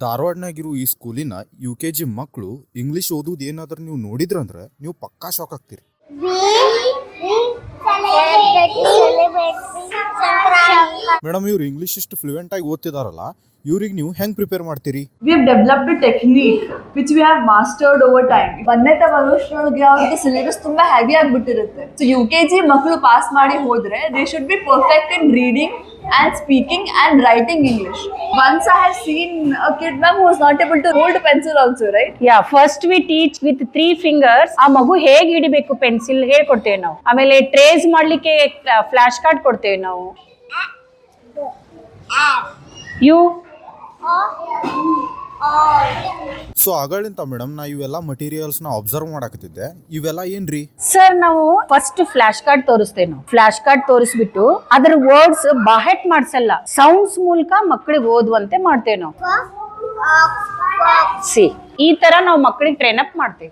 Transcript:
ಧಾರವಾಡನಾಗಿರೋ ಈ ಸ್ಕೂಲಿನ UKG ಮಕ್ಕಳು ಇಂಗ್ಲಿಷ್ ಓದೋದು ಏನಾದ್ರೂ ನೀವು ನೋಡಿದ್ರಂದ್ರೆ ನೀವು ಪಕ್ಕಾ ಶಾಕ್ ಆಗ್ತೀರಿ. ಮೇಡಮ್ ಇವ್ರು ಇಂಗ್ಲಿಷ್ ಇಷ್ಟು ಫ್ಲೂಯೆಂಟ್ ಆಗಿ ಓದ್ತಿದಾರಲ್ಲ, ಇವ್ರಿಗೆ ನೀವು ಹೆಂಗ್ ಪ್ರಿಪೇರ್ ಮಾಡ್ತೀರಿ? We have developed a technique which we have mastered over time. ಒಂದನೇ ವರ್ಷದೊಳಗೆ ಅವ್ರಿಗೆ ಸಿಲೆಬಸ್ ತುಂಬಾ ಹೆವಿ ಆಗಿಬಿಟ್ಟಿರುತ್ತೆ. ಸೊ UKG ಮಕ್ಕಳು ಪಾಸ್ ಮಾಡಿ ಹೋದ್ರೆ they should be perfect in reading and speaking and writing English. Once I have seen a kid ma'am who was not able to hold a pencil also, right? Yeah, first we teach with 3 fingers. ಆ ಮಗು ಹೇಗೆ ಹಿಡಿಬೇಕು pencil ಹೇಳ್ಕೊಡ್ತೇವೆ ನಾವು. ಆಮೇಲೆ trace ಮಾಡ್ಲಿಕ್ಕೆ flash card ಕೊಡ್ತೇವೆ ನಾವು. You so ಆಗಳಿಂತ madam ನಾ ಇವೆಲ್ಲ ಮಟೀರಿಯಲ್ಸ್ ನ ಅಬ್ಸರ್ವ್ ಮಾಡಾಕತ್ತಿದ್ದೆ. ಇವೆಲ್ಲ ಏನ್ರಿ? ಸರ್ ನಾವು ಫಸ್ಟ್ ಫ್ಲಾಶ್ ಕಾರ್ಡ್ ತೋರಿಸ್ತೇವೆ. ನಾವು ಫ್ಲಾಶ್ ಕಾರ್ಡ್ ತೋರಿಸ್ಬಿಟ್ಟು ಅದ್ರ ವರ್ಡ್ಸ್ ಬಾಹೆಟ್ ಮಾಡ್ಸಲ್ಲ, ಸೌಂಡ್ಸ್ ಮೂಲಕ ಮಕ್ಕಳಿಗೆ ಓದುವಂತೆ ಮಾಡ್ತೇವೆ ನಾವು. ಸಿ ಈ ತರ ನಾವು ಮಕ್ಕಳಿಗೆ ಟ್ರೈನ್ ಅಪ್ ಮಾಡ್ತೇವೆ.